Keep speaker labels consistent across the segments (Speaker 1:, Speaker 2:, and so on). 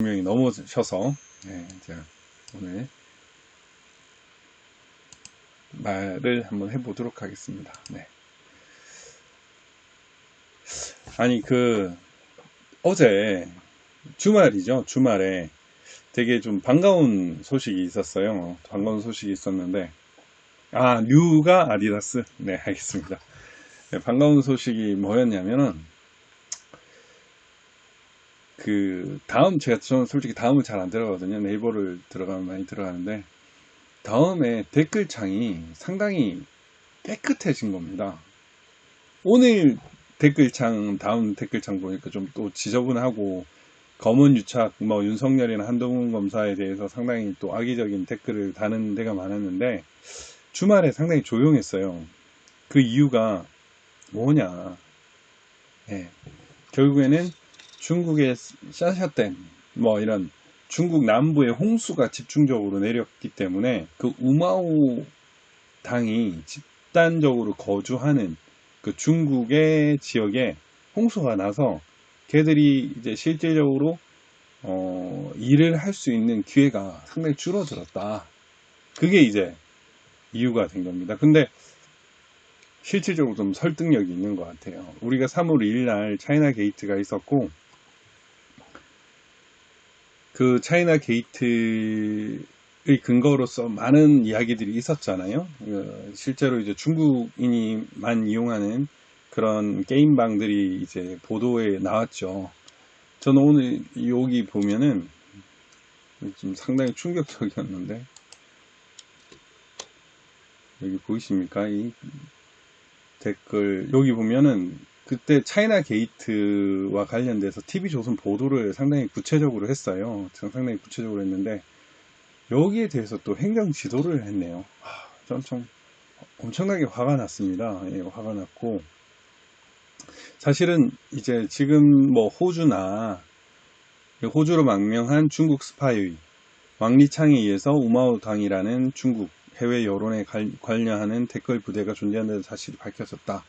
Speaker 1: 분명히 넘어셔서 제가 오늘 말을 한번 해보도록 하겠습니다. 아니 어제 주말이죠. 주말에 되게 좀 반가운 소식이 있었어요. 반가운 소식이 있었는데 뉴가 아디다스. 네, 알겠습니다. 반가운 소식이 뭐였냐면은 저는 솔직히 다음을 잘 안 들어가거든요. 네이버를 들어가면 많이 들어가는데 다음에 댓글창이 상당히 깨끗해진 겁니다. 오늘 다음 댓글창 보니까 좀 또 지저분하고 검은 유착, 윤석열이나 한동훈 검사에 대해서 상당히 또 악의적인 댓글을 다는 데가 많았는데 주말에 상당히 조용했어요. 그 이유가 뭐냐? 결국에는 중국의 샤샤댐, 이런 중국 남부의 홍수가 집중적으로 내렸기 때문에 그 우마오 당이 집단적으로 거주하는 그 중국의 지역에 홍수가 나서 걔들이 이제 실질적으로 일을 할 수 있는 기회가 상당히 줄어들었다. 그게 이제 이유가 된 겁니다. 근데 실질적으로 좀 설득력이 있는 것 같아요. 우리가 3월 2일 날 차이나 게이트가 있었고 그 차이나 게이트의 근거로서 많은 이야기들이 있었잖아요. 실제로 이제 중국인이만 이용하는 그런 게임방들이 이제 보도에 나왔죠. 저는 오늘 여기 보면은 좀 상당히 충격적이었는데 여기 보이십니까? 이 댓글 여기 보면은 그때 차이나 게이트와 관련돼서 TV조선 보도를 상당히 구체적으로 했어요. 상당히 구체적으로 했는데 여기에 대해서 또 행정 지도를 했네요. 전 좀 엄청나게 화가 났습니다. 화가 났고 사실은 이제 지금 호주로 망명한 중국 스파이 왕리창에 의해서 우마오당이라는 중국 해외 여론에 관여하는 댓글 부대가 존재한다는 사실이 밝혀졌다.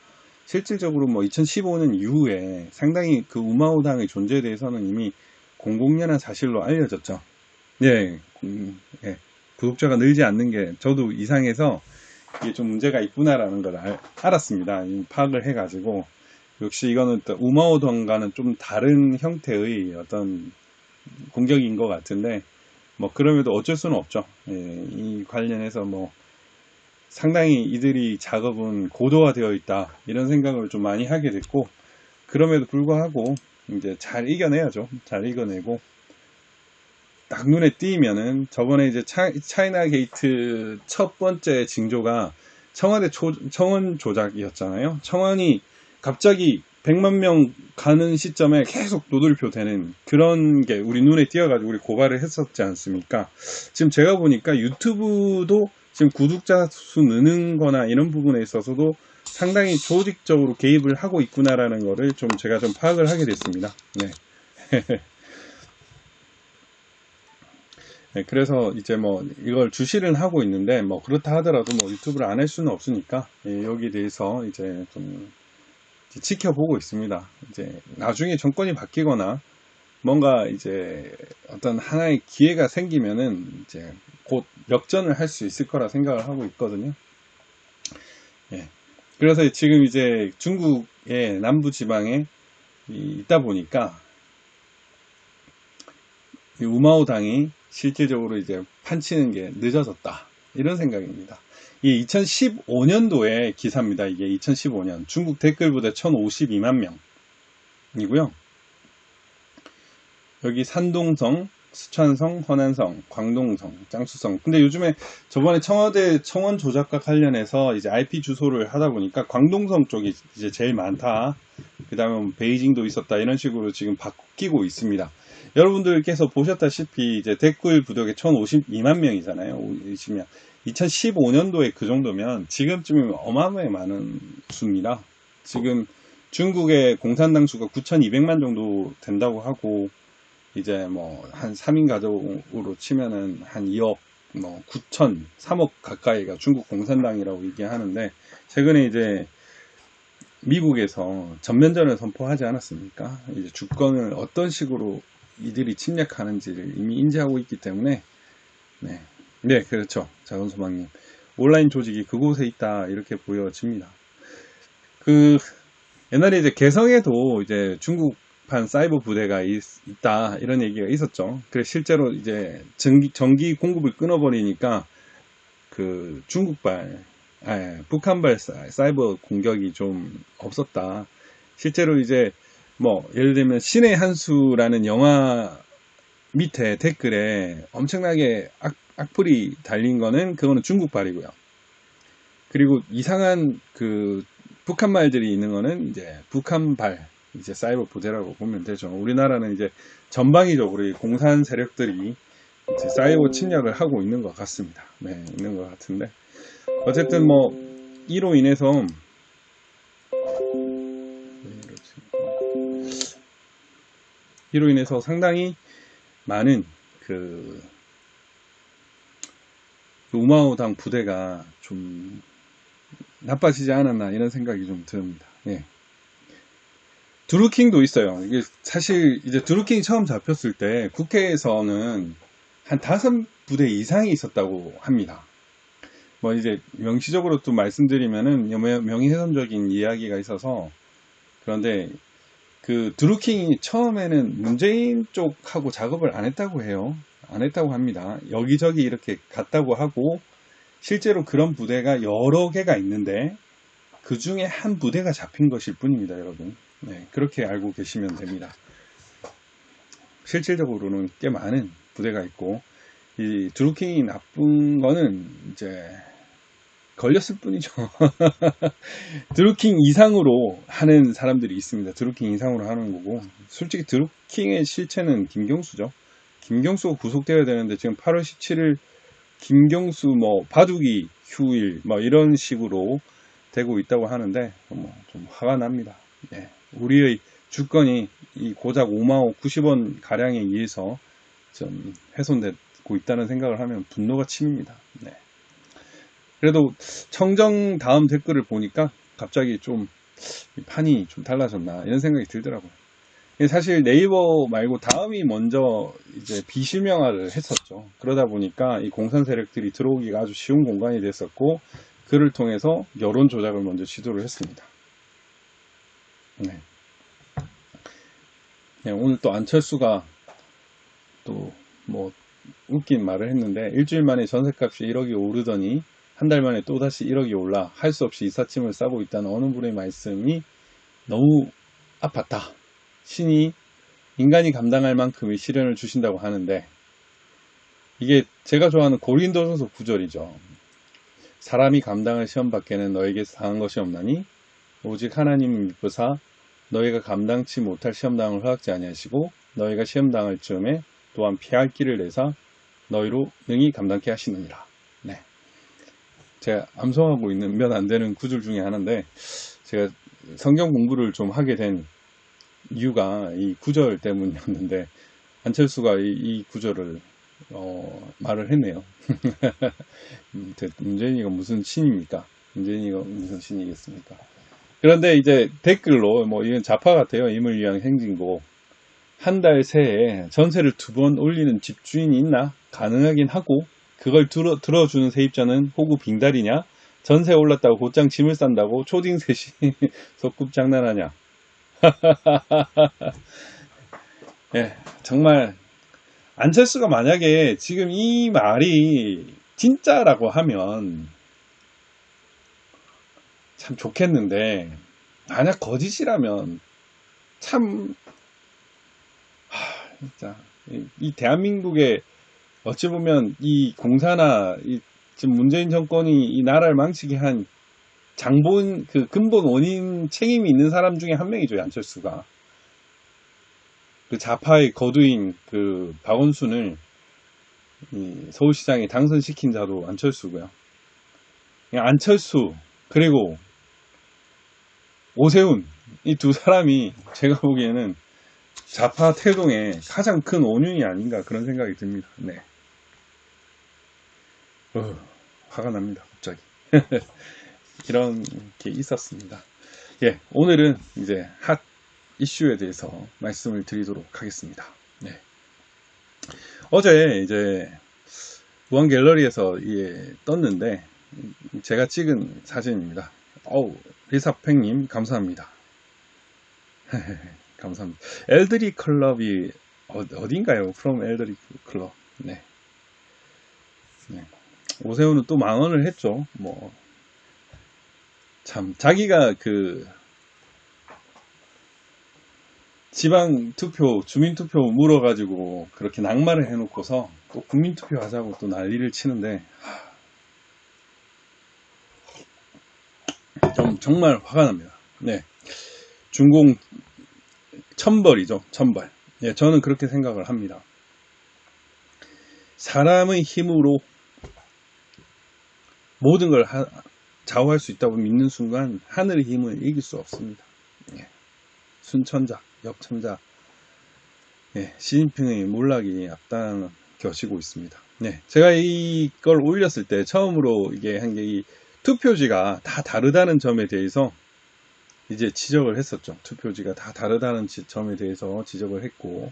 Speaker 1: 실질적으로 2015년 이후에 상당히 그 우마오당의 존재에 대해서는 이미 공공연한 사실로 알려졌죠. 구독자가 늘지 않는 게 저도 이상해서 이게 좀 문제가 있구나라는 걸 알았습니다. 파악을 해가지고 역시 이거는 우마오당과는 좀 다른 형태의 어떤 공격인 것 같은데 그럼에도 어쩔 수는 없죠. 이 관련해서 상당히 이들이 작업은 고도화되어 있다 이런 생각을 좀 많이 하게 됐고 그럼에도 불구하고 이제 잘 이겨내야죠. 잘 이겨내고 딱 눈에 띄면은 저번에 이제 차이나 게이트 첫 번째 징조가 청와대 청원 조작이었잖아요. 청원이 갑자기 100만 명 가는 시점에 계속 노들표 되는 그런 게 우리 눈에 띄어가지고 우리 고발을 했었지 않습니까? 지금 제가 보니까 유튜브도 지금 구독자 수 느는 거나 이런 부분에 있어서도 상당히 조직적으로 개입을 하고 있구나라는 거를 제가 좀 파악을 하게 됐습니다. 그래서 이제 이걸 주시를 하고 있는데 그렇다 하더라도 유튜브를 안 할 수는 없으니까 여기에 대해서 이제 좀 지켜보고 있습니다. 이제 나중에 정권이 바뀌거나 뭔가 이제 어떤 하나의 기회가 생기면은 이제 곧 역전을 할 수 있을 거라 생각을 하고 있거든요. 그래서 지금 이제 중국의 남부 지방에 있다 보니까 이 우마오당이 실질적으로 이제 판치는 게 늦어졌다 이런 생각입니다. 이 2015년도의 기사입니다. 이게 2015년 중국 댓글 부대 1052만 명이고요. 여기 산동성, 스촨성, 허난성, 광동성, 짱수성. 근데 요즘에 저번에 청와대 청원 조작과 관련해서 이제 IP 주소를 하다 보니까 광동성 쪽이 이제 제일 많다. 그 다음에 베이징도 있었다. 이런 식으로 지금 바뀌고 있습니다. 여러분들께서 보셨다시피 이제 댓글 부족에 1052만 명이잖아요. 20명. 2015년도에 그 정도면 지금쯤이면 어마어마하게 많은 수입니다. 지금 중국의 공산당 수가 9,200만 정도 된다고 하고 이제 한 3인 가족으로 치면은 한 2억 9천 3억 가까이가 중국 공산당이라고 얘기하는데 최근에 이제 미국에서 전면전을 선포하지 않았습니까? 이제 주권을 어떤 식으로 이들이 침략하는지를 이미 인지하고 있기 때문에 네, 그렇죠. 작은 소망님. 온라인 조직이 그곳에 있다 이렇게 보여집니다. 옛날에 이제 개성에도 이제 중국판 사이버 부대가 있다 이런 얘기가 있었죠. 그래 실제로 이제 전기 공급을 끊어버리니까 북한발 사이버 공격이 좀 없었다. 실제로 이제 예를 들면 신의 한 수라는 영화 밑에 댓글에 엄청나게 악플이 달린 거는 그거는 중국발이고요. 그리고 이상한 북한 말들이 있는 거는 이제 북한발 이제 사이버 부대라고 보면 되죠. 우리나라는 이제 전방위적으로 이 공산 세력들이 이제 사이버 침략을 하고 있는 것 같습니다. 네, 있는 것 같은데 어쨌든 이로 인해서 상당히 많은 우마오당 부대가 좀 나빠지지 않았나 이런 생각이 좀 듭니다. 예. 드루킹도 있어요. 이게 사실 이제 드루킹이 처음 잡혔을 때 국회에서는 한 5부대 이상이 있었다고 합니다. 이제 명시적으로 또 말씀드리면은 명예훼손적인 이야기가 있어서 그런데 드루킹이 처음에는 문재인 쪽하고 작업을 안 했다고 해요. 안 했다고 합니다. 여기저기 이렇게 갔다고 하고 실제로 그런 부대가 여러 개가 있는데 그 중에 한 부대가 잡힌 것일 뿐입니다, 여러분. 네, 그렇게 알고 계시면 됩니다. 실질적으로는 꽤 많은 부대가 있고 이 드루킹이 나쁜 거는 이제 걸렸을 뿐이죠. 드루킹 이상으로 하는 사람들이 있습니다. 드루킹 이상으로 하는 거고 솔직히 드루킹의 실체는 김경수죠. 김경수가 구속되어야 되는데 지금 8월 17일 김경수 바둑이 휴일 이런 식으로 되고 있다고 하는데 좀 화가 납니다. 네. 우리의 주권이 이 고작 5만 90원 가량에 의해서 좀 훼손되고 있다는 생각을 하면 분노가 치밉니다. 네. 그래도 청정 다음 댓글을 보니까 갑자기 좀 판이 좀 달라졌나 이런 생각이 들더라고요. 사실 네이버 말고 다음이 먼저 이제 비실명화를 했었죠. 그러다 보니까 이 공산 세력들이 들어오기가 아주 쉬운 공간이 됐었고 그를 통해서 여론 조작을 먼저 시도를 했습니다. 네. 오늘 또 안철수가 또 웃긴 말을 했는데 일주일 만에 전셋값이 1억이 오르더니 한 달 만에 또다시 1억이 올라 할 수 없이 이삿짐을 싸고 있다는 어느 분의 말씀이 너무 아팠다. 신이 인간이 감당할 만큼의 시련을 주신다고 하는데 이게 제가 좋아하는 고린도전서 9절이죠. 사람이 감당할 시험 밖에는 너에게 당한 것이 없나니 오직 하나님을 믿으사 너희가 감당치 못할 시험당을 허락지 아니하시고 너희가 시험당할 즈음에 또한 피할 길을 내사 너희로 능히 감당케 하시느니라. 네. 제가 암송하고 있는 몇 안 되는 구절 중에 하나인데 제가 성경 공부를 좀 하게 된 이유가 이 구절 때문이었는데 안철수가 이 구절을 말을 했네요. 문재인이가 무슨 신입니까? 문재인이가 무슨 신이겠습니까? 그런데 이제 댓글로 이건 자파 같아요. 임을 위한 행진곡. 한 달 새에 전세를 2번 올리는 집주인이 있나? 가능하긴 하고 그걸 들어주는 세입자는 호구 빙달이냐? 전세 올랐다고 곧장 짐을 싼다고 초딩 셋이 소꿉 장난하냐? 예, 정말 안철수가 만약에 지금 이 말이 진짜라고 하면 참 좋겠는데 만약 거짓이라면 참 진짜 이 대한민국의 어찌 보면 이 공사나 지금 문재인 정권이 이 나라를 망치게 한 장본 근본 원인 책임이 있는 사람 중에 한 명이죠. 안철수가 좌파의 거두인 박원순을 서울시장에 당선시킨 자도 안철수고요. 안철수 그리고 오세훈 이 두 사람이 제가 보기에는 좌파 태동의 가장 큰 원흉이 아닌가 그런 생각이 듭니다. 네. 화가 납니다. 갑자기. 이런 게 있었습니다. 오늘은 이제 핫 이슈에 대해서 말씀을 드리도록 하겠습니다. 네. 어제 이제 무한 갤러리에서 떴는데 제가 찍은 사진입니다. 어우, 리사팽님 감사합니다. 감사합니다. 엘드리 클럽이 어딘가요? From 엘드리 클럽. 네. 네. 오세훈은 또 망언을 했죠. 뭐 참 자기가 그 지방 투표, 주민 투표 물어가지고 그렇게 낙마를 해놓고서 또 국민 투표 하자고 또 난리를 치는데 정말 화가 납니다. 네. 중공 천벌이죠. 천벌. 예, 저는 그렇게 생각을 합니다. 사람의 힘으로 모든 걸 좌우할 수 있다고 믿는 순간 하늘의 힘을 이길 수 없습니다. 예. 순천자, 역천자, 예, 시진핑의 몰락이 앞당겨지고 있습니다. 네, 제가 이걸 올렸을 때 처음으로 이게 한 게 이 투표지가 다 다르다는 점에 대해서 이제 지적을 했었죠. 투표지가 다 다르다는 점에 대해서 지적을 했고,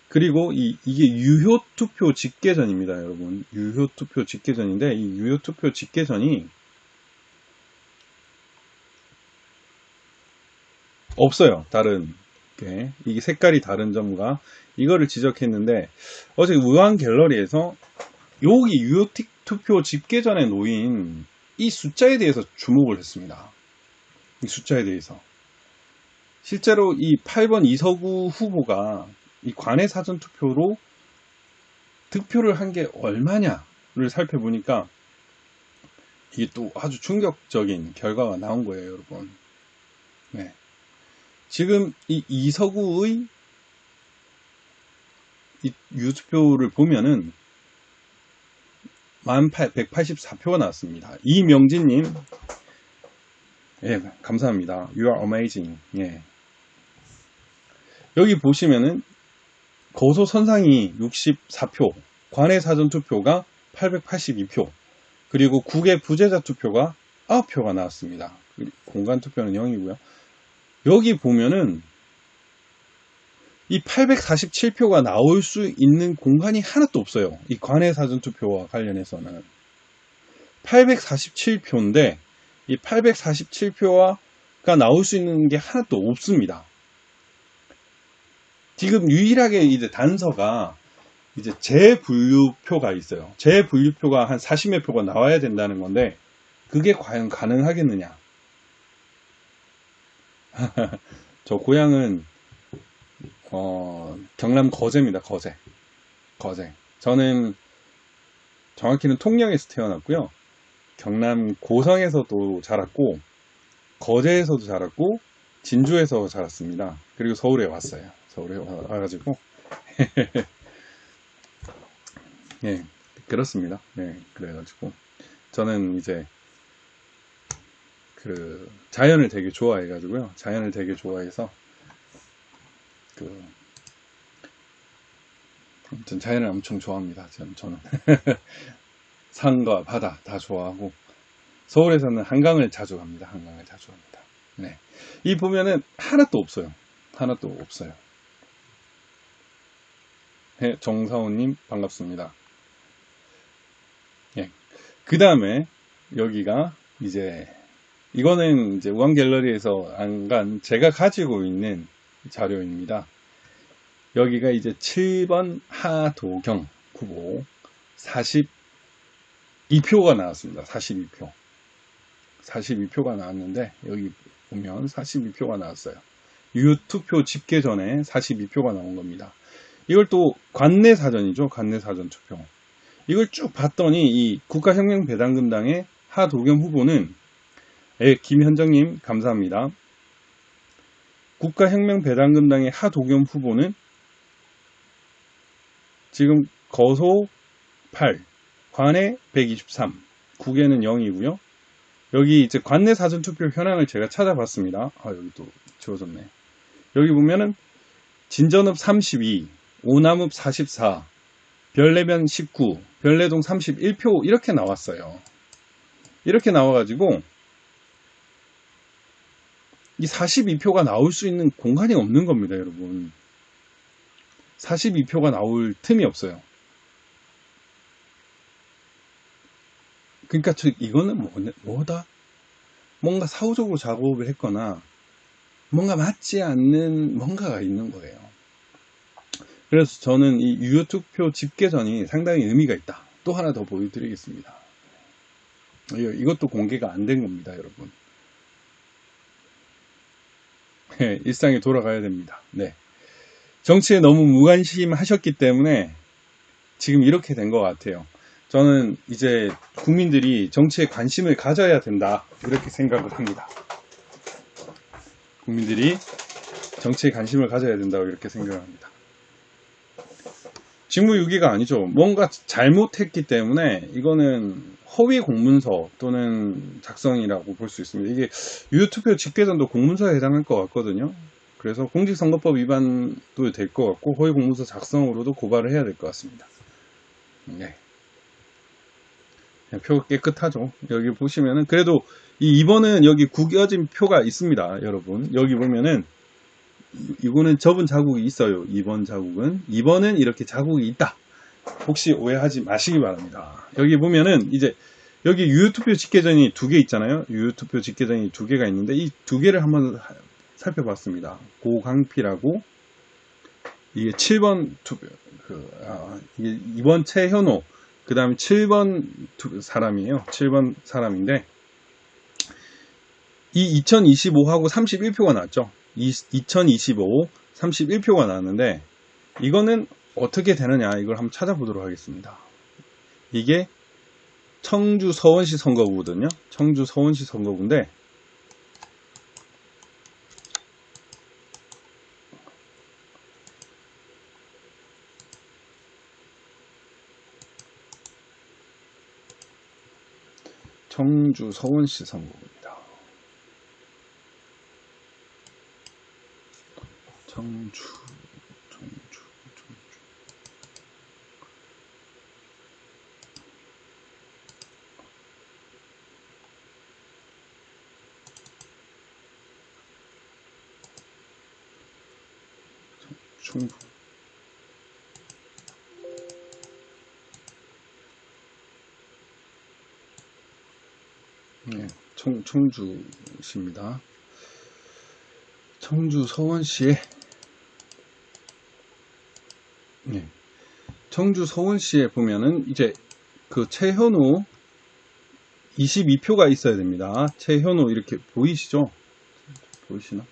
Speaker 1: 그리고 이게 유효 투표 집계전입니다, 여러분. 유효 투표 집계전인데 이 유효 투표 집계전이 없어요. 다른 게 이게 색깔이 다른 점과 이거를 지적했는데 어제 무한 갤러리에서 여기 유효 투표 집계전에 놓인 이 숫자에 대해서 주목을 했습니다. 이 숫자에 대해서 실제로 이 8번 이서구 후보가 이 관외 사전 투표로 득표를 한 게 얼마냐를 살펴보니까 이게 또 아주 충격적인 결과가 나온 거예요, 여러분. 네. 지금 이 이서구의 이 유투표를 보면은 1184표가 나왔습니다. 이명진님, 예, 감사합니다. You are amazing. 예. 여기 보시면은 거소 선상이 64표, 관외 사전 투표가 882표, 그리고 국외 부재자 투표가 9표가 나왔습니다. 공간 투표는 0이고요. 여기 보면은 이 847표가 나올 수 있는 공간이 하나도 없어요. 이 관외 사전 투표와 관련해서는 847표인데 이 847표가 나올 수 있는 게 하나도 없습니다. 지금 유일하게 이제 단서가 이제 재분류표가 있어요. 재분류표가 한 40여 표가 나와야 된다는 건데 그게 과연 가능하겠느냐? 저 고향은 경남 거제입니다. 거제. 저는 정확히는 통영에서 태어났고요. 경남 고성에서도 자랐고 거제에서도 자랐고 진주에서 자랐습니다. 그리고 서울에 왔어요. 서울에 와가지고 예, 그렇습니다. 네, 그래가지고 저는 이제 그 자연을 되게 좋아해가지고요. 자연을 되게 좋아해서 아무튼 자연을 엄청 좋아합니다. 저는 산과 바다 다 좋아하고 서울에서는 한강을 자주 갑니다. 네, 이 보면은 하나도 없어요. 네, 정사원님 반갑습니다. 예, 그 다음에 여기가 이거는 이제 우한 갤러리에서 안 간 제가 가지고 있는 자료입니다. 여기가 이제 7번 하도경 후보 42표가 나왔습니다. 42표가 나왔는데 여기 보면 42표가 나왔어요. 유투표 집계 전에 42표가 나온 겁니다. 이걸 또 관내 사전이죠. 관내 사전 투표. 이걸 쭉 봤더니 이 국가혁명배당금당의 하도겸 후보는 김현정님 감사합니다. 국가혁명배당금당의 하도겸 후보는 지금 거소 8, 관내 123, 국외는 0이고요. 여기 이제 관내 사전투표 현황을 제가 찾아봤습니다. 여기 또 지워졌네. 여기 보면은 진전읍 32, 오남읍 44, 별내면 19, 별내동 31표 이렇게 나왔어요. 이렇게 나와가지고 이 42표가 나올 수 있는 공간이 없는 겁니다, 여러분. 42표가 나올 틈이 없어요. 그러니까 이거는 뭐다? 뭔가 사후적으로 작업을 했거나 뭔가 맞지 않는 뭔가가 있는 거예요. 그래서 저는 이 유효투표 집계전이 상당히 의미가 있다. 또 하나 더 보여드리겠습니다. 이것도 공개가 안 된 겁니다, 여러분. 네, 일상에 돌아가야 됩니다. 네. 정치에 너무 무관심하셨기 때문에 지금 이렇게 된 것 같아요. 저는 이제 국민들이 정치에 관심을 가져야 된다, 이렇게 생각을 합니다. 국민들이 정치에 관심을 가져야 된다고 이렇게 생각을 합니다. 직무유기가 아니죠. 뭔가 잘못했기 때문에 이거는 허위 공문서 또는 작성이라고 볼 수 있습니다. 이게 유효투표 집계전도 공문서에 해당할 것 같거든요. 그래서 공직선거법 위반도 될 것 같고 허위 공문서 작성으로도 고발을 해야 될 것 같습니다. 네. 표 깨끗하죠. 여기 보시면은 그래도 이 2번은 여기 구겨진 표가 있습니다. 여러분 여기 보면은 이거는 접은 자국이 있어요. 2번 자국은 2번은 이렇게 자국이 있다. 혹시 오해하지 마시기 바랍니다. 여기 보면은 이제 여기 유효투표 집계전이 2개 있잖아요. 유효투표 집계전이 2개가 있는데 이 2개를 한번 살펴봤습니다. 고강필하고 이게 7번 투표 이게 2번 최현호 그 다음에 7번 사람이에요. 7번 사람인데 이 2025하고 31표가 나왔죠. 2025 31표가 나왔는데 이거는 어떻게 되느냐 이걸 한번 찾아보도록 하겠습니다. 이게 청주 서원시 선거구거든요. 청주 서원시 선거구인데 청주 서원시 선거구입니다. 청주 충북 네, 청주시입니다. 청주 서원시에 네, 청주 서원시에 보면은 이제 그 최현우 22표가 있어야 됩니다. 최현우 이렇게 보이시죠? 보이시나?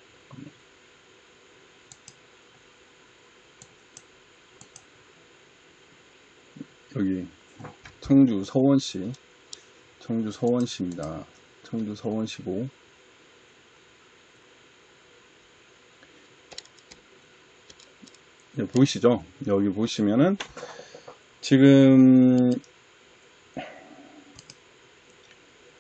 Speaker 1: 여기 청주 서원시 청주 서원시입니다. 청주 서원시고 네, 보이시죠? 여기 보시면은 지금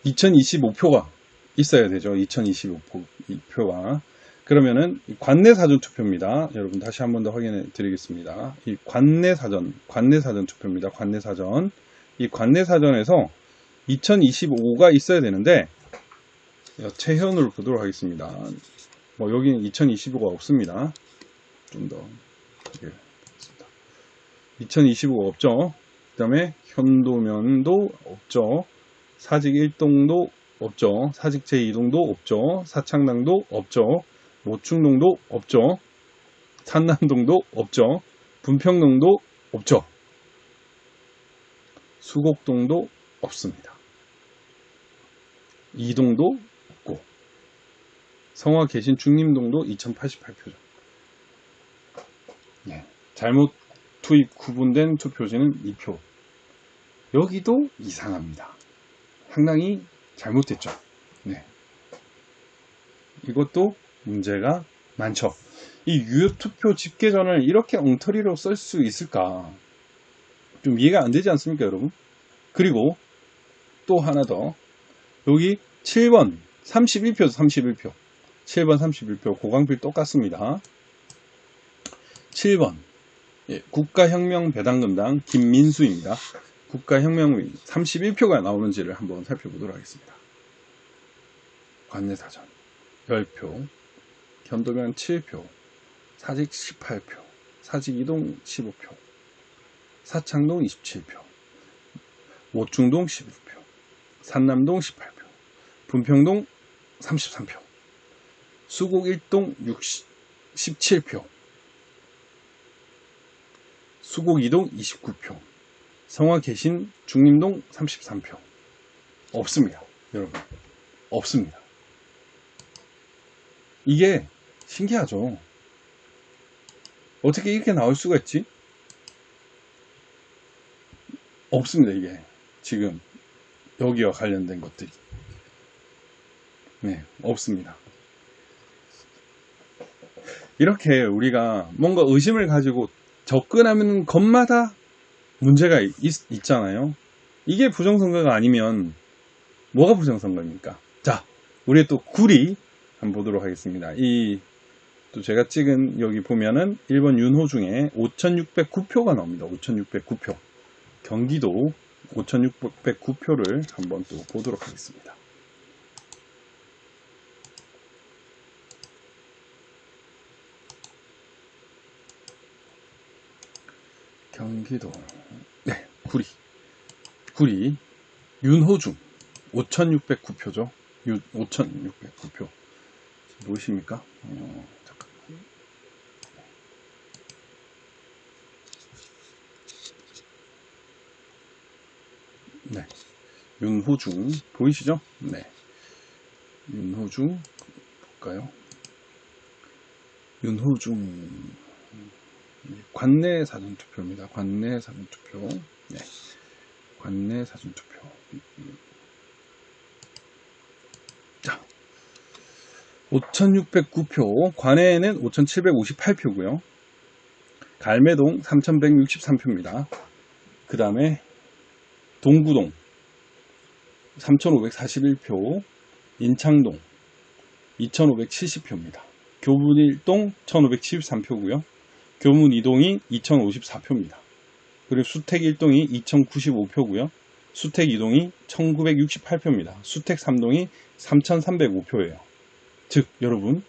Speaker 1: 2025표가 있어야 되죠. 2025표가 그러면은 관내 사전 투표입니다. 여러분 다시 한 번 더 확인해 드리겠습니다. 이 관내 사전 투표입니다. 관내 사전. 이 관내 사전에서 2025가 있어야 되는데 최현우를 보도록 하겠습니다. 뭐 여기는 2025가 없습니다. 좀 더 2025가 없죠. 그 다음에 현도면도 없죠. 사직 1동도 없죠. 사직 제2동도 없죠. 사창당도 없죠. 노충동도 없죠. 산남동도 없죠. 분평동도 없죠. 수곡동도 없습니다. 이동도 없고 성화 계신 중림동도 2088표죠. 네. 잘못 투입 구분된 투표지는 2표. 여기도 이상합니다. 상당히 잘못됐죠. 네. 이것도 문제가 많죠. 이 유효투표 집계전을 이렇게 엉터리로 쓸 수 있을까? 좀 이해가 안 되지 않습니까, 여러분? 그리고 또 하나 더. 여기 7번 31표 31표. 7번 31표 고강필 똑같습니다. 7번 예, 국가혁명배당금당 김민수입니다. 국가혁명 31표가 나오는지를 한번 살펴보도록 하겠습니다. 관내사전 10표, 견도면 7표, 사직 18표, 사직 이동 15표, 사창동 27표, 모충동 15표, 산남동 18표, 분평동 33표, 수곡 1동 17표, 수곡 2동 29표, 성화 개신 중림동 33표. 없습니다. 여러분. 없습니다. 이게 신기하죠. 어떻게 이렇게 나올 수가 있지? 없습니다. 이게 지금 여기와 관련된 것들이 없습니다. 이렇게 우리가 뭔가 의심을 가지고 접근하는 것마다 문제가 있잖아요. 이게 부정선거가 아니면 뭐가 부정선거입니까? 자, 우리 또 구리 한번 보도록 하겠습니다. 또 제가 찍은 여기 보면은 1번 윤호중에 5609표가 나옵니다. 5609표. 경기도 5609표를 한번 또 보도록 하겠습니다. 경기도 구리 윤호중 5609표죠. 5609표 보이십니까? 잠깐만. 네, 윤호중 보이시죠? 네, 윤호중 볼까요? 윤호중 관내 사전투표입니다. 관내 사전투표. 네, 관내 사전투표. 자, 5609표, 관내에는 5758표고요. 갈매동 3163표입니다. 그 다음에 동구동 3541표, 인창동 2570표입니다. 교문 1동 1573표고요. 교문 2동이 2054표입니다. 그리고 수택 1동이 2095표고요. 수택 2동이 1968표입니다. 수택 3동이 3305표예요. 즉 여러분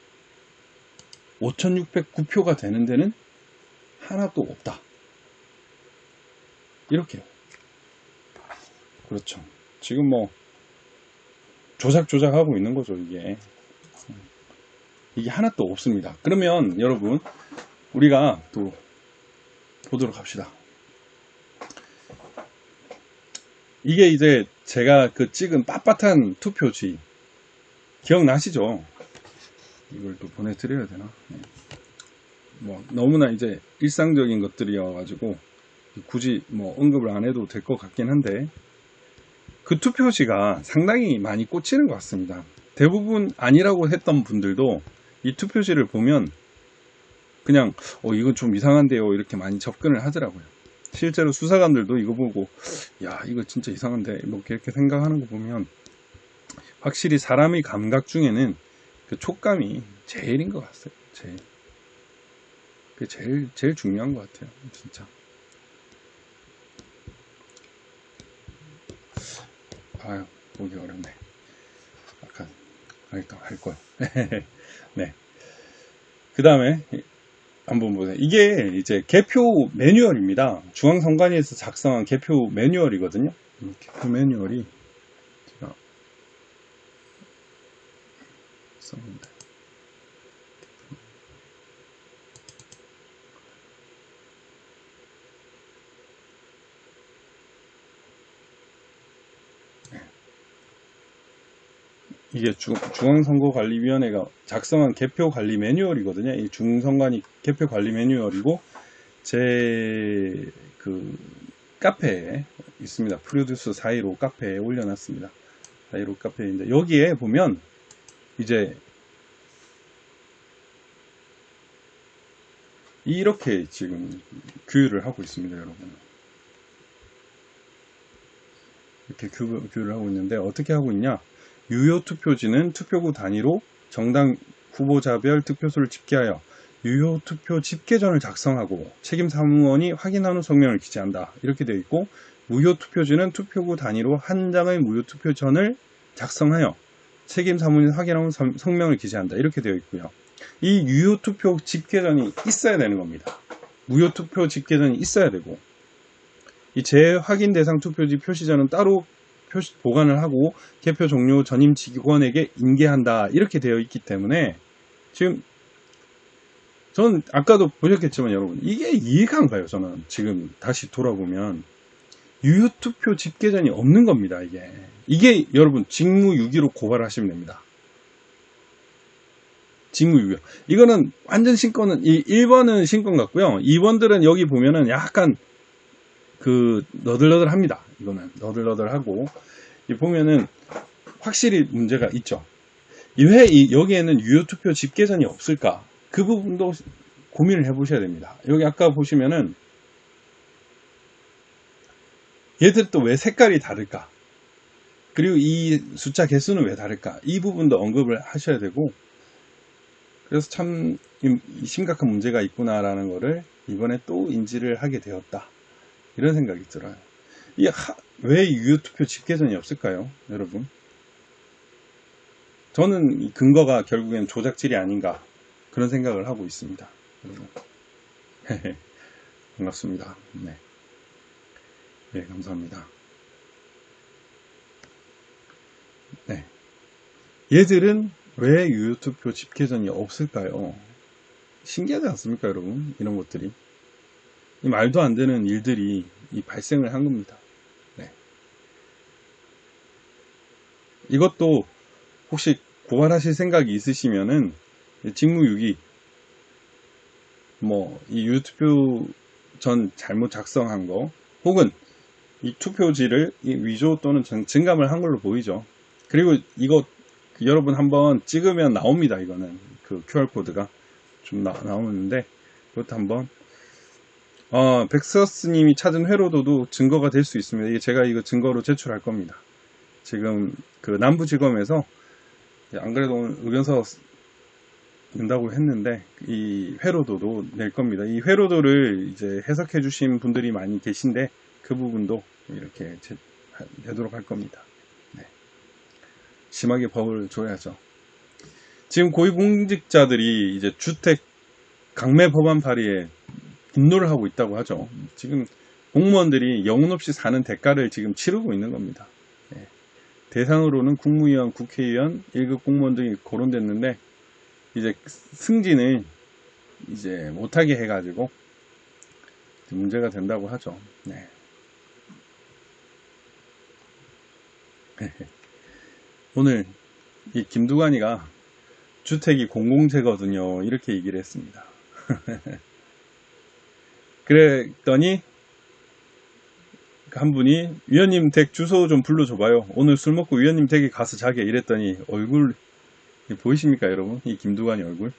Speaker 1: 5609표가 되는 데는 하나도 없다. 이렇게요. 그렇죠. 지금 뭐 조작하고 있는 거죠. 이게 하나도 없습니다. 그러면 여러분 우리가 또 보도록 합시다. 이게 이제 제가 그 찍은 빳빳한 투표지 기억나시죠? 이걸 또 보내드려야 되나? 뭐 너무나 이제 일상적인 것들이어가지고 굳이 뭐 언급을 안 해도 될 것 같긴 한데 그 투표지가 상당히 많이 꽂히는 것 같습니다. 대부분 아니라고 했던 분들도 이 투표지를 보면 그냥 이건 좀 이상한데요 이렇게 많이 접근을 하더라고요. 실제로 수사관들도 이거 보고 야 이거 진짜 이상한데 뭐 이렇게 생각하는 거 보면 확실히 사람의 감각 중에는 그 촉감이 제일인 것 같아요. 제일 중요한 것 같아요. 진짜. 아유 보기 어렵네. 아까 할걸. 네. 그 다음에 한번 보세요. 이게 이제 개표 매뉴얼입니다. 중앙선관위에서 작성한 개표 매뉴얼이거든요. 개표 매뉴얼이 제가 썼는데 이게 중앙선거관리위원회가 작성한 개표관리 매뉴얼이거든요. 이 중선관위 개표관리 매뉴얼이고 제 그 카페에 있습니다. 프로듀스 415 카페에 올려놨습니다. 415 카페인데 여기에 보면 이제 이렇게 지금 규율을 하고 있습니다, 여러분. 이렇게 규율을 하고 있는데 어떻게 하고 있냐? 유효 투표지는 투표구 단위로 정당 후보자별 득표수를 집계하여 유효 투표 집계전을 작성하고 책임 사무원이 확인한 후 성명을 기재한다. 이렇게 되어 있고 무효 투표지는 투표구 단위로 한 장의 무효 투표전을 작성하여 책임 사무원이 확인한 후 성명을 기재한다. 이렇게 되어 있고요. 이 유효 투표 집계전이 있어야 되는 겁니다. 무효 투표 집계전이 있어야 되고 이 재확인 대상 투표지 표시전은 따로 보관을 하고 개표 종료 전임 직원에게 인계한다 이렇게 되어 있기 때문에 지금 저는 아까도 보셨겠지만 여러분 이게 이해가 안 가요. 저는 지금 다시 돌아보면 유효투표 집계전이 없는 겁니다. 이게 여러분 직무유기로 고발하시면 됩니다. 직무유기. 이거는 완전 신권은 1번은 신권 같고요. 2번들은 여기 보면은 약간 그 너덜너덜합니다. 이거는 너덜너덜하고 보면은 확실히 문제가 있죠. 왜 여기에는 유효투표 집계전이 없을까? 그 부분도 고민을 해보셔야 됩니다. 여기 아까 보시면은 얘들 또 왜 색깔이 다를까? 그리고 이 숫자 개수는 왜 다를까? 이 부분도 언급을 하셔야 되고 그래서 참 심각한 문제가 있구나라는 거를 이번에 또 인지를 하게 되었다. 이런 생각이 들어요. 왜 유효투표 집계전이 없을까요? 여러분? 저는 이 근거가 결국엔 조작질이 아닌가 그런 생각을 하고 있습니다. 반갑습니다. 네. 네, 감사합니다. 네. 얘들은 왜 유효투표 집계전이 없을까요? 신기하지 않습니까, 여러분? 이런 것들이. 이 말도 안 되는 일들이 발생을 한 겁니다. 네. 이것도 혹시 고발하실 생각이 있으시면은 직무유기 이 유효투표 전 잘못 작성한 거 혹은 이 투표지를 위조 또는 증감을 한 걸로 보이죠. 그리고 이거 여러분 한번 찍으면 나옵니다. 이거는 그 QR코드가 좀 나오는데 그것도 한번 백서스님이 찾은 회로도도 증거가 될 수 있습니다. 제가 이거 증거로 제출할 겁니다. 지금 그 남부지검에서 안 그래도 오늘 의견서 낸다고 했는데 이 회로도도 낼 겁니다. 이 회로도를 이제 해석해 주신 분들이 많이 계신데 그 부분도 이렇게 내도록 할 겁니다. 네. 심하게 법을 줘야죠. 지금 고위공직자들이 이제 주택 강매 법안 발의에 분노를 하고 있다고 하죠. 지금 공무원들이 영혼 없이 사는 대가를 지금 치르고 있는 겁니다. 네. 대상으로는 국무위원, 국회의원, 1급 공무원 등이 거론됐는데 이제 승진을 이제 못하게 해가지고 문제가 된다고 하죠. 네. 오늘 이 김두관이가 주택이 공공재거든요. 이렇게 얘기를 했습니다. 그랬더니 한 분이 위원님 댁 주소 좀 불러줘봐요. 오늘 술 먹고 위원님 댁에 가서 자게 이랬더니 얼굴 보이십니까 여러분? 이 김두관이 얼굴.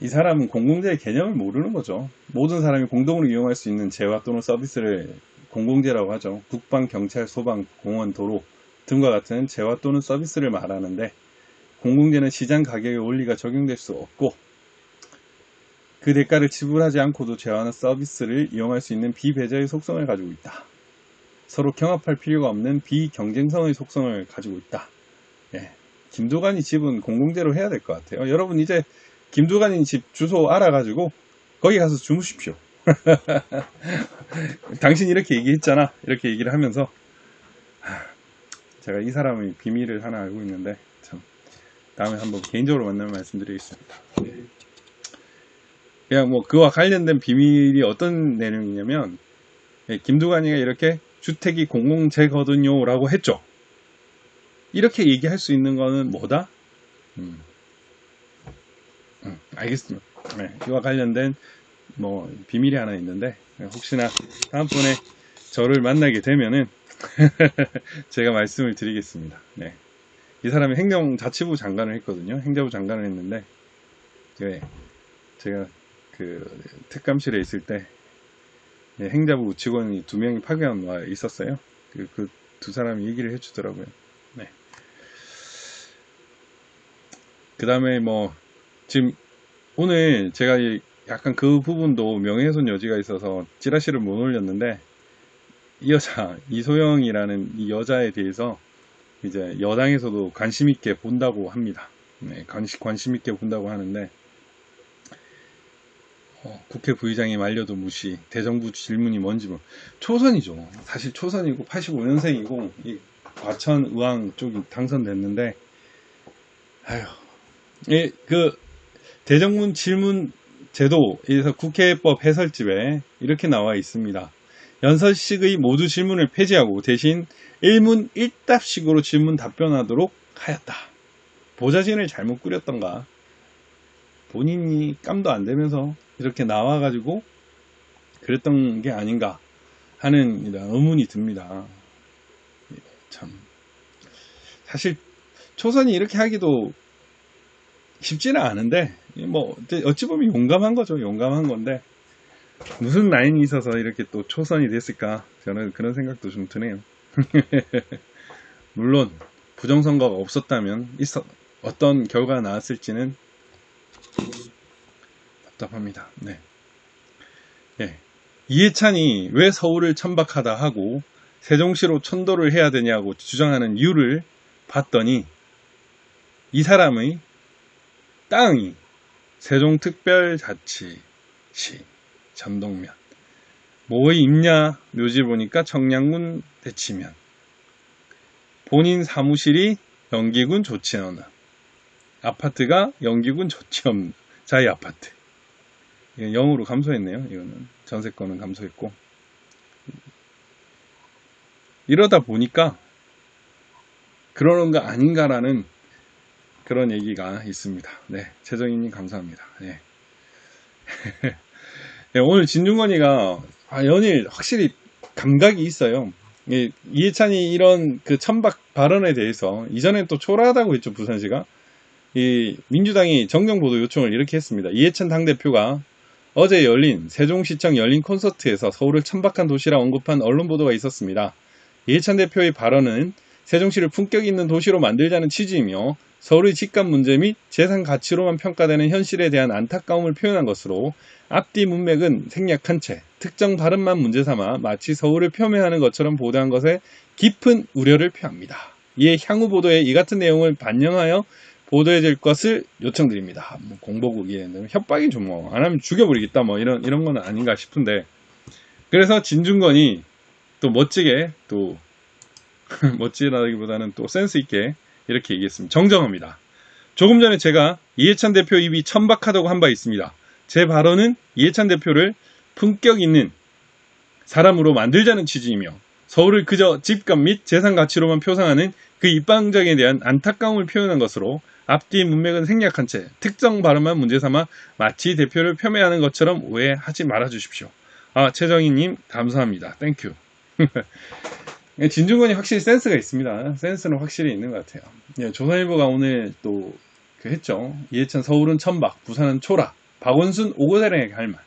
Speaker 1: 이 사람은 공공재의 개념을 모르는 거죠. 모든 사람이 공동으로 이용할 수 있는 재화 또는 서비스를 공공재라고 하죠. 국방, 경찰, 소방, 공원, 도로 등과 같은 재화 또는 서비스를 말하는데 공공재는 시장 가격의 원리가 적용될 수 없고 그 대가를 지불하지 않고도 재화나 서비스를 이용할 수 있는 비배제의 속성을 가지고 있다. 서로 경합할 필요가 없는 비경쟁성의 속성을 가지고 있다. 예. 김두관이 집은 공공재로 해야 될 것 같아요. 여러분 이제 김두관이 집 주소 알아가지고 거기 가서 주무십시오. 당신 이렇게 얘기했잖아. 이렇게 얘기를 하면서 제가 이 사람의 비밀을 하나 알고 있는데 참 다음에 한번 개인적으로 만나면 말씀드리겠습니다. 그냥 그와 관련된 비밀이 어떤 내용이냐면 김두관이가 이렇게 주택이 공공재거든요 라고 했죠. 이렇게 얘기할 수 있는 거는 뭐다? 알겠습니다. 네, 이와 관련된 비밀이 하나 있는데 혹시나 다음번에 저를 만나게 되면은 제가 말씀을 드리겠습니다. 네. 이 사람이 행정자치부 장관을 했거든요. 행자부 장관을 했는데 제가 그 특감실에 있을 때 행자부 직원이 2명이 파견 와 있었어요. 그 두 사람이 얘기를 해주더라고요. 네. 그 다음에 지금 오늘 제가 약간 그 부분도 명예훼손 여지가 있어서 찌라시를 못 올렸는데 이 여자 이소영이라는 이 여자에 대해서 이제 여당에서도 관심 있게 본다고 합니다. 네, 관심 있게 본다고 하는데 국회 부의장이 말려도 무시, 대정부 질문이 뭔지 초선이죠. 사실 초선이고 85년생이고 이 과천 의왕 쪽이 당선됐는데 아휴, 그 대정부 질문 제도에서 국회법 해설집에 이렇게 나와 있습니다. 연설식의 모두 질문을 폐지하고 대신 1문 1답식으로 질문 답변하도록 하였다. 보좌진을 잘못 꾸렸던가 본인이 깜도 안 되면서 이렇게 나와가지고 그랬던 게 아닌가 하는 이런 의문이 듭니다. 참 사실 초선이 이렇게 하기도 쉽지는 않은데 뭐 어찌 보면 용감한 거죠. 용감한 건데 무슨 라인이 있어서 이렇게 또 초선이 됐을까 저는 그런 생각도 좀 드네요. 물론 부정선거가 없었다면 어떤 결과가 나왔을지는 답답합니다. 네. 네. 이해찬이 왜 서울을 천박하다 하고 세종시로 천도를 해야 되냐고 주장하는 이유를 봤더니 이 사람의 땅이 세종특별자치시 전동면 뭐의 임야 묘지 보니까 청량군 대치면 본인 사무실이 연기군 조치원은 아파트가 연기군 조치원 자이 아파트. 이건 0으로 감소했네요. 이거는 전세권은 감소했고 이러다 보니까 그러는 거 아닌가라는 그런 얘기가 있습니다. 네, 최정희님 감사합니다. 네. 네, 오늘 진중권이가 연일 확실히 감각이 있어요. 이해찬이 이런 그 천박 발언에 대해서 이전엔 또 초라하다고 했죠. 부산시가 민주당이 정정보도 요청을 이렇게 했습니다. 이해찬 당대표가 어제 열린 세종시청 열린 콘서트에서 서울을 천박한 도시라 언급한 언론 보도가 있었습니다. 이해찬 대표의 발언은 세종시를 품격 있는 도시로 만들자는 취지이며 서울의 집값 문제 및 재산 가치로만 평가되는 현실에 대한 안타까움을 표현한 것으로 앞뒤 문맥은 생략한 채 특정 발언만 문제 삼아 마치 서울을 폄훼하는 것처럼 보도한 것에 깊은 우려를 표합니다. 이에 향후 보도에 이 같은 내용을 반영하여 보도해 줄 것을 요청드립니다. 뭐 공보국이 협박이죠. 뭐 안 하면 죽여버리겠다. 뭐 이런 거는 아닌가 싶은데 그래서 진중권이 또 멋지게 또 멋지다기보다는 또 센스 있게 이렇게 얘기했습니다. 정정합니다. 조금 전에 제가 이해찬 대표 입이 천박하다고 한 바 있습니다. 제 발언은 이해찬 대표를 품격 있는 사람으로 만들자는 취지이며 서울을 그저 집값 및 재산 가치로만 표상하는 그 입방정에 대한 안타까움을 표현한 것으로 앞뒤 문맥은 생략한 채 특정 발언만 문제 삼아 마치 대표를 폄훼하는 것처럼 오해하지 말아 주십시오. 최정희님 감사합니다. 땡큐. 진중권이 확실히 센스가 있습니다. 센스는 확실히 있는 것 같아요. 예, 조선일보가 오늘 또 했죠. 이해찬 서울은 천박, 부산은 초라. 박원순 오고대령에게 할 말.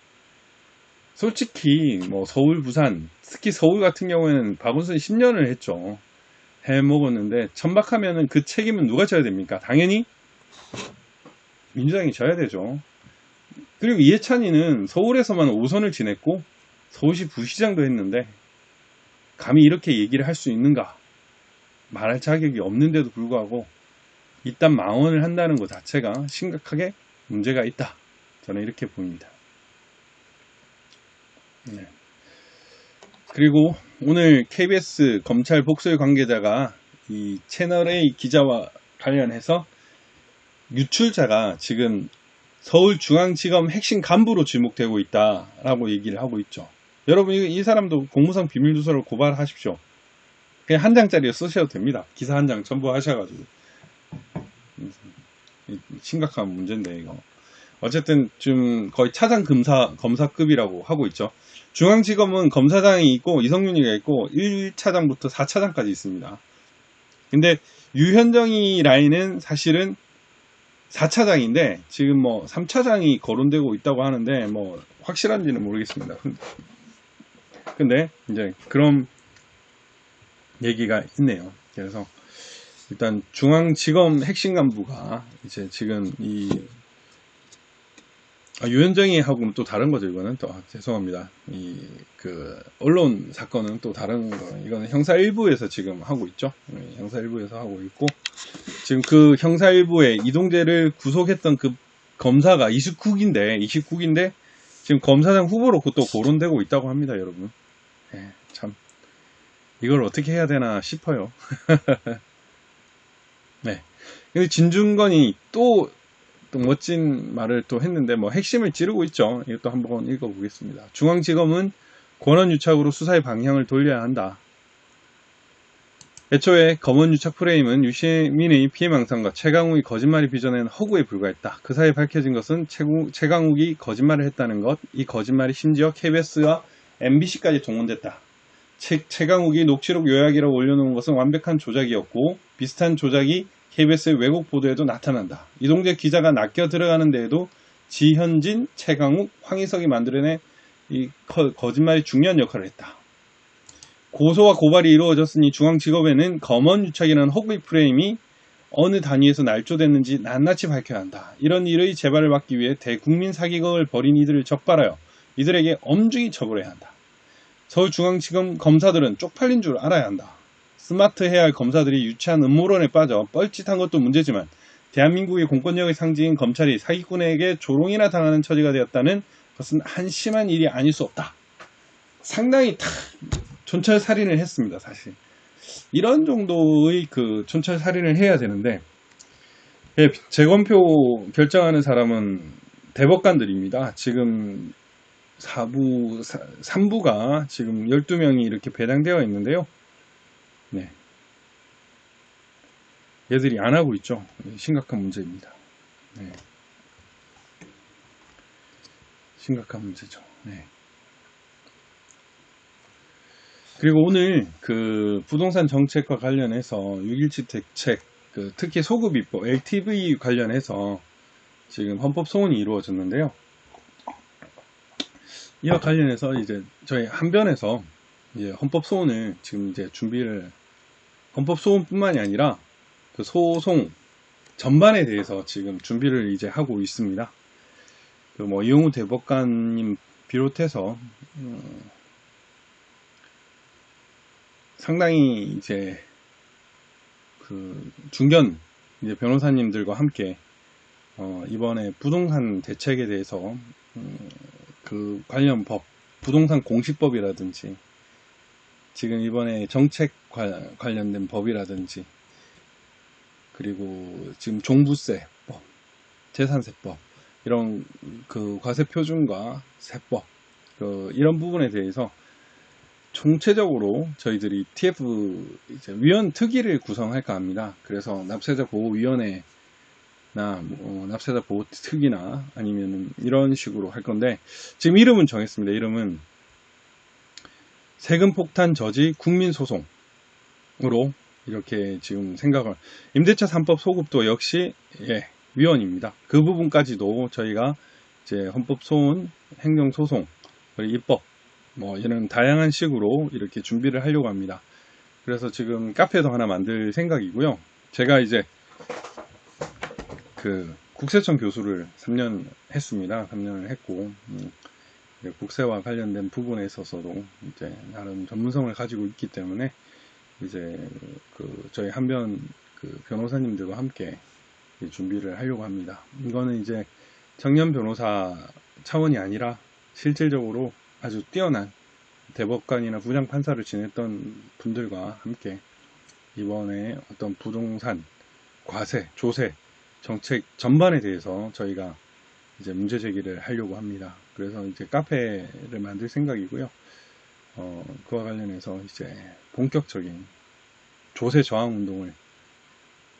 Speaker 1: 솔직히 뭐 서울, 부산, 특히 서울 같은 경우에는 박원순이 10년을 했죠. 해먹었는데 천박하면은 그 책임은 누가 져야 됩니까? 당연히 민주당이 져야 되죠. 그리고 이해찬이는 서울에서만 5선을 지냈고 서울시 부시장도 했는데 감히 이렇게 얘기를 할 수 있는가? 말할 자격이 없는데도 불구하고 이딴 망언을 한다는 것 자체가 심각하게 문제가 있다. 저는 이렇게 보입니다. 네. 그리고 오늘 KBS 검찰 복수의 관계자가 이 채널A 기자와 관련해서 유출자가 지금 서울중앙지검 핵심 간부로 지목되고 있다라고 얘기를 하고 있죠. 여러분 이 사람도 공무상 비밀누설을 고발하십시오. 그냥 한 장짜리 쓰셔도 됩니다. 기사 한 장 첨부하셔가지고. 심각한 문제인데 이거. 어쨌든 지금 거의 차장 검사급이라고 하고 있죠. 중앙지검은 검사장이 있고 이성윤이가 있고 1차장부터 4차장까지 있습니다. 근데 유현정이 라인은 사실은 4차장인데 지금 뭐 3차장이 거론되고 있다고 하는데 뭐 확실한지는 모르겠습니다. 근데 이제 그런 얘기가 있네요. 그래서 일단 중앙지검 핵심 간부가 이제 지금 이 유현정이 하고는 또 다른 거죠. 이거는 또 죄송합니다. 그 언론 사건은 또 다른 거. 이거는 형사 1부에서 지금 하고 있죠. 형사 1부에서 하고 있고 지금 그 형사 1부에 이동재를 구속했던 그 검사가 29기인데 지금 검사장 후보로 또 거론되고 있다고 합니다, 여러분. 네, 참 이걸 어떻게 해야 되나 싶어요. 네. 근데 진중권이 또 멋진 말을 또 했는데 뭐 핵심을 찌르고 있죠. 이것도 한번 읽어보겠습니다. 중앙지검은 권한유착으로 수사의 방향을 돌려야 한다. 애초에 검언유착 프레임은 유시민의 피해망상과 최강욱이 거짓말이 빚어낸 허구에 불과했다. 그 사이에 밝혀진 것은 최강욱이 거짓말을 했다는 것, 이 거짓말이 심지어 KBS와 MBC까지 동원됐다. 최강욱이 녹취록 요약이라고 올려놓은 것은 완벽한 조작이었고 비슷한 조작이 KBS의 왜곡 보도에도 나타난다. 이동재 기자가 낚여 들어가는 데에도 지현진, 최강욱, 황희석이 만들어낸 이 거짓말이 중요한 역할을 했다. 고소와 고발이 이루어졌으니 중앙지검에는 검언유착이라는 허구의 프레임이 어느 단위에서 날조됐는지 낱낱이 밝혀야 한다. 이런 일의 재발을 막기 위해 대국민 사기극을 벌인 이들을 적발하여 이들에게 엄중히 처벌해야 한다. 서울중앙지검 검사들은 쪽팔린 줄 알아야 한다. 스마트해야 할 검사들이 유치한 음모론에 빠져 뻘짓한 것도 문제지만 대한민국의 공권력의 상징인 검찰이 사기꾼에게 조롱이나 당하는 처지가 되었다는 것은 한심한 일이 아닐 수 없다. 상당히 촌철살인을 했습니다, 사실. 이런 정도의 그 촌철살인을 해야 되는데, 재검표 결정하는 사람은 대법관들입니다. 지금 3부가 지금 12명이 이렇게 배당되어 있는데요. 네. 얘들이 안 하고 있죠. 심각한 문제입니다. 네. 심각한 문제죠. 네. 그리고 오늘 그 부동산 정책과 관련해서 6.17 대책, 특히 소급입법, LTV 관련해서 지금 헌법 소원이 이루어졌는데요. 이와 관련해서 이제 저희 한변에서 이제 헌법 소원을 지금 이제 준비를, 헌법 소원뿐만이 아니라 그 소송 전반에 대해서 지금 준비를 이제 하고 있습니다. 그 뭐 이용우 대법관님 비롯해서 상당히 이제 그 중견 이제 변호사님들과 함께 이번에 부동산 대책에 대해서 그 관련 법, 부동산 공시법이라든지 지금 이번에 정책 관련된 법이라든지 그리고 지금 종부세법, 재산세법 이런 그 과세표준과 세법 이런 부분에 대해서 총체적으로 저희들이 TF 이제 위원 특위를 구성할까 합니다. 그래서 납세자 보호위원회나 납세자 보호 특위나 아니면 이런 식으로 할 건데 지금 이름은 정했습니다. 이름은 세금 폭탄 저지 국민 소송으로 이렇게 지금 생각을, 임대차 3법 소급도 역시 위원입니다. 그 부분까지도 저희가 이제 헌법 소원, 행정 소송, 그리고 입법 뭐 이런 다양한 식으로 이렇게 준비를 하려고 합니다. 그래서 지금 카페도 하나 만들 생각이고요. 제가 이제 그 국세청 교수를 3년 했습니다. 3년을 했고 국세와 관련된 부분에 있어서도 이제 나름 전문성을 가지고 있기 때문에 이제 그 저희 한변 그 변호사님들과 함께 준비를 하려고 합니다. 이거는 이제 청년 변호사 차원이 아니라 실질적으로 아주 뛰어난 대법관이나 부장판사를 지냈던 분들과 함께 이번에 어떤 부동산, 과세, 조세, 정책 전반에 대해서 저희가 이제 문제 제기를 하려고 합니다. 그래서 이제 카페를 만들 생각이고요. 그와 관련해서 이제 본격적인 조세 저항 운동을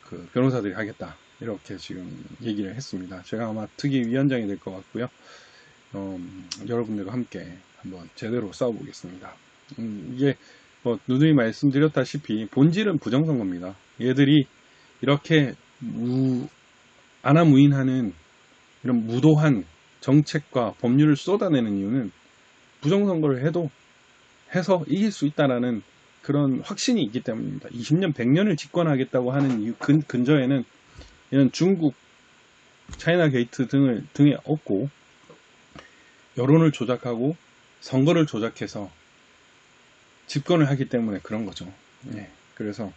Speaker 1: 그 변호사들이 하겠다. 이렇게 지금 얘기를 했습니다. 제가 아마 특위 위원장이 될 것 같고요. 여러분들과 함께 한번 제대로 싸워보겠습니다. 이게 뭐 누누이 말씀드렸다시피 본질은 부정선거입니다. 얘들이 이렇게 안하무인하는 이런 무도한 정책과 법률을 쏟아내는 이유는 부정선거를 해서 이길 수 있다라는 그런 확신이 있기 때문입니다. 20년, 100년을 집권하겠다고 하는 이유 근저에는 이런 중국, 차이나 게이트 등에 업고 여론을 조작하고 선거를 조작해서 집권을 하기 때문에 그런 거죠. 그래서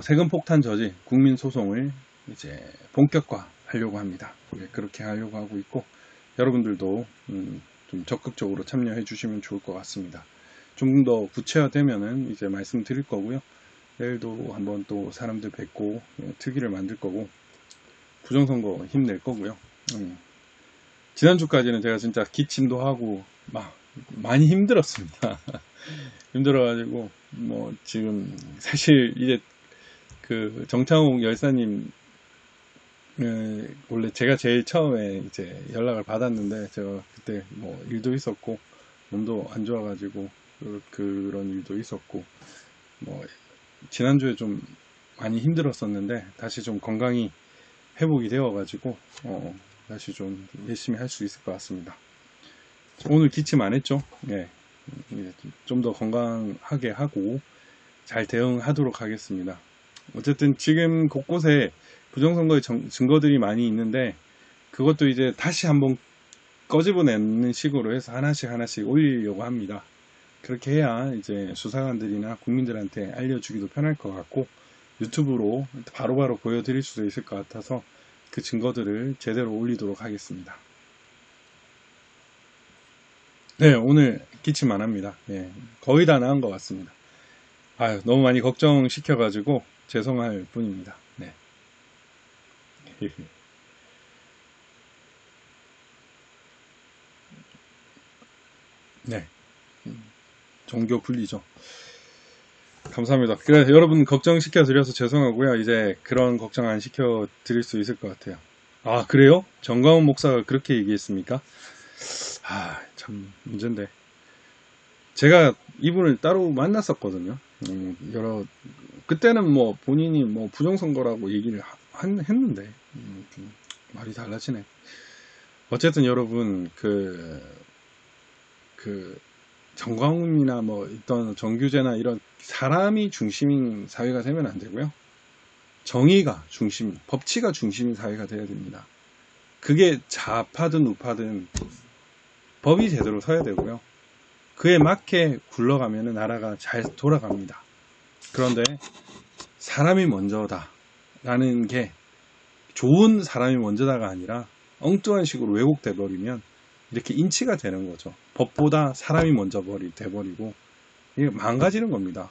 Speaker 1: 세금 폭탄 저지 국민 소송을 이제 본격화하려고 합니다. 그렇게 하려고 하고 있고 여러분들도 좀 적극적으로 참여해 주시면 좋을 것 같습니다. 좀 더 구체화되면은 이제 말씀드릴 거고요. 내일도 한번 또 사람들 뵙고 특위를 만들 거고 부정선거 힘낼 거고요. 지난주까지는 제가 진짜 기침도 하고 막 많이 힘들었습니다. 힘들어가지고 뭐 지금 사실 이제 그 정창욱 열사님 원래 제가 제일 처음에 이제 연락을 받았는데 제가 그때 뭐 일도 있었고 몸도 안 좋아가지고 그런 일도 있었고 뭐 지난주에 좀 많이 힘들었었는데 다시 좀 건강이 회복이 되어가지고 다시 좀 열심히 할 수 있을 것 같습니다. 오늘 기침 안 했죠? 예. 좀 더 건강하게 하고 잘 대응하도록 하겠습니다. 어쨌든 지금 곳곳에 부정선거의 증거들이 많이 있는데 그것도 이제 다시 한번 꺼집어내는 식으로 해서 하나씩 올리려고 합니다. 그렇게 해야 이제 수사관들이나 국민들한테 알려주기도 편할 것 같고 유튜브로 바로바로 보여드릴 수도 있을 것 같아서 그 증거들을 제대로 올리도록 하겠습니다. 네, 오늘 기침 안 합니다. 네, 거의 다 나은 것 같습니다. 아유, 너무 많이 걱정시켜가지고 죄송할 뿐입니다. 네. 네. 종교 분리죠. 감사합니다. 그래, 여러분 걱정시켜 드려서 죄송하고요. 이제 그런 걱정 안 시켜 드릴 수 있을 것 같아요. 아, 그래요? 정광훈 목사가 그렇게 얘기했습니까? 아, 참 문제인데. 제가 이분을 따로 만났었거든요. 그때는 뭐 본인이 뭐 부정선거라고 얘기를 했는데, 말이 달라지네. 어쨌든 여러분, 정광훈이나 뭐 있던 정규제나 이런 사람이 중심인 사회가 되면 안 되고요. 정의가 중심, 법치가 중심인 사회가 돼야 됩니다. 그게 좌파든 우파든 법이 제대로 서야 되고요. 그에 맞게 굴러가면 나라가 잘 돌아갑니다. 그런데 사람이 먼저다 라는 게 좋은 사람이 먼저다가 아니라 엉뚱한 식으로 왜곡돼 버리면 이렇게 인치가 되는 거죠. 법보다 사람이 먼저 돼버리고 이게 망가지는 겁니다.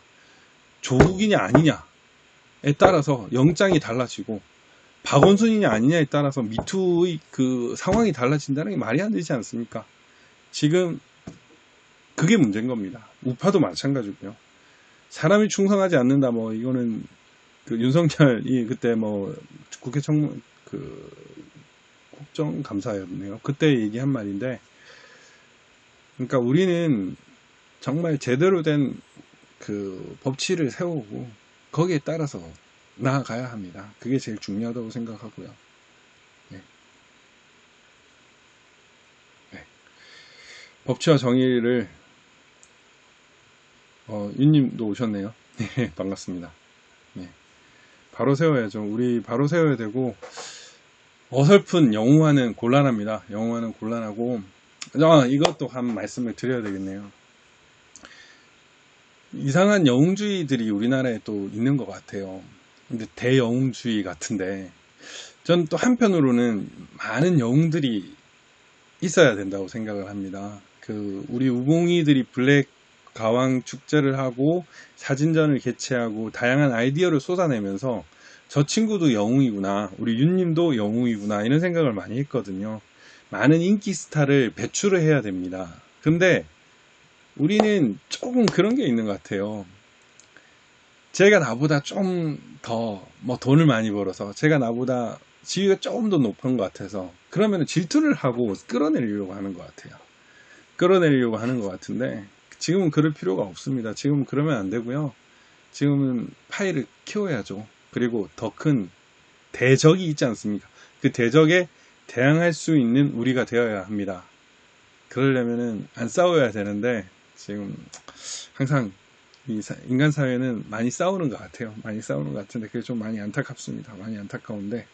Speaker 1: 조국이냐 아니냐에 따라서 영장이 달라지고 박원순이냐 아니냐에 따라서 미투의 그 상황이 달라진다는 게 말이 안 되지 않습니까? 지금 그게 문제인 겁니다. 우파도 마찬가지고요. 사람이 충성하지 않는다 뭐 이거는 그 윤석열이 그때 뭐 국회 청문 국정감사였네요. 그때 얘기한 말인데, 그러니까 우리는 정말 제대로 된 그 법치를 세우고 거기에 따라서 나아가야 합니다. 그게 제일 중요하다고 생각하고요. 네. 네. 법치와 정의를 윤님도 오셨네요. 네, 반갑습니다. 네. 바로 세워야죠. 우리 바로 세워야 되고 어설픈 영웅화는 곤란합니다. 영웅화는 곤란하고 이것도 한 말씀을 드려야 되겠네요. 이상한 영웅주의들이 우리나라에 또 있는 것 같아요. 근데 대영웅주의 같은데 전 또 한편으로는 많은 영웅들이 있어야 된다고 생각을 합니다. 우리 우봉이들이 블랙 가왕 축제를 하고 사진전을 개최하고 다양한 아이디어를 쏟아내면서 저 친구도 영웅이구나, 우리 윤님도 영웅이구나 이런 생각을 많이 했거든요. 많은 인기 스타를 배출을 해야 됩니다. 근데 우리는 조금 그런 게 있는 것 같아요. 제가 나보다 좀 더 뭐 돈을 많이 벌어서 제가 나보다 지위가 조금 더 높은 것 같아서 그러면 질투를 하고 끌어내리려고 하는 것 같아요. 끌어내리려고 하는 것 같은데 지금은 그럴 필요가 없습니다. 지금은 그러면 안 되고요. 지금은 파이를 키워야죠. 그리고 더 큰 대적이 있지 않습니까? 그 대적에 대항할 수 있는 우리가 되어야 합니다. 그러려면은 안 싸워야 되는데 지금 항상 이 인간 사회는 많이 싸우는 것 같아요. 많이 싸우는 것 같은데 그게 좀 많이 안타깝습니다. 많이 안타까운데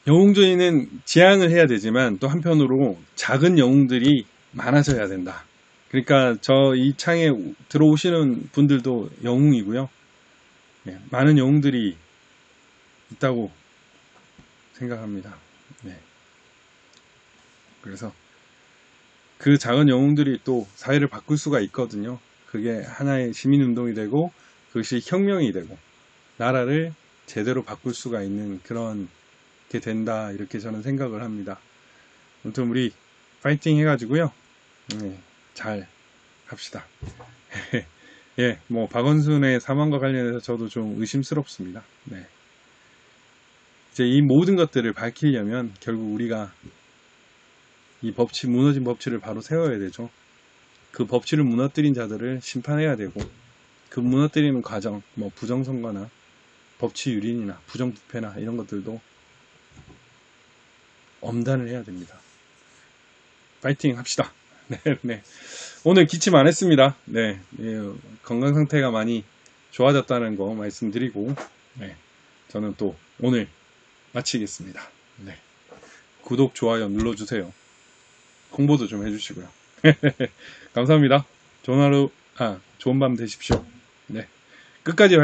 Speaker 1: 영웅주의는 지향을 해야 되지만 또 한편으로 작은 영웅들이 많아져야 된다. 그러니까 이 창에 들어오시는 분들도 영웅이고요. 네, 많은 영웅들이 있다고 생각합니다. 네. 그래서 그 작은 영웅들이 또 사회를 바꿀 수가 있거든요. 그게 하나의 시민운동이 되고 그것이 혁명이 되고 나라를 제대로 바꿀 수가 있는 그런 게 된다, 이렇게 저는 생각을 합니다. 아무튼 우리 파이팅 해가지고요, 잘 합시다. 예, 뭐 박원순의 사망과 관련해서 저도 좀 의심스럽습니다. 네. 이제 이 모든 것들을 밝히려면 결국 우리가 이 무너진 법치를 바로 세워야 되죠. 그 법치를 무너뜨린 자들을 심판해야 되고, 그 무너뜨리는 과정, 뭐 부정선거나 법치 유린이나 부정부패나 이런 것들도 엄단을 해야 됩니다. 파이팅 합시다. 네, 네. 오늘 기침 안 했습니다. 네, 예, 건강 상태가 많이 좋아졌다는 거 말씀드리고, 네, 저는 또 오늘 마치겠습니다. 네, 구독, 좋아요 눌러주세요. 홍보도 좀 해주시고요. 감사합니다. 좋은 하루, 좋은 밤 되십시오. 네, 끝까지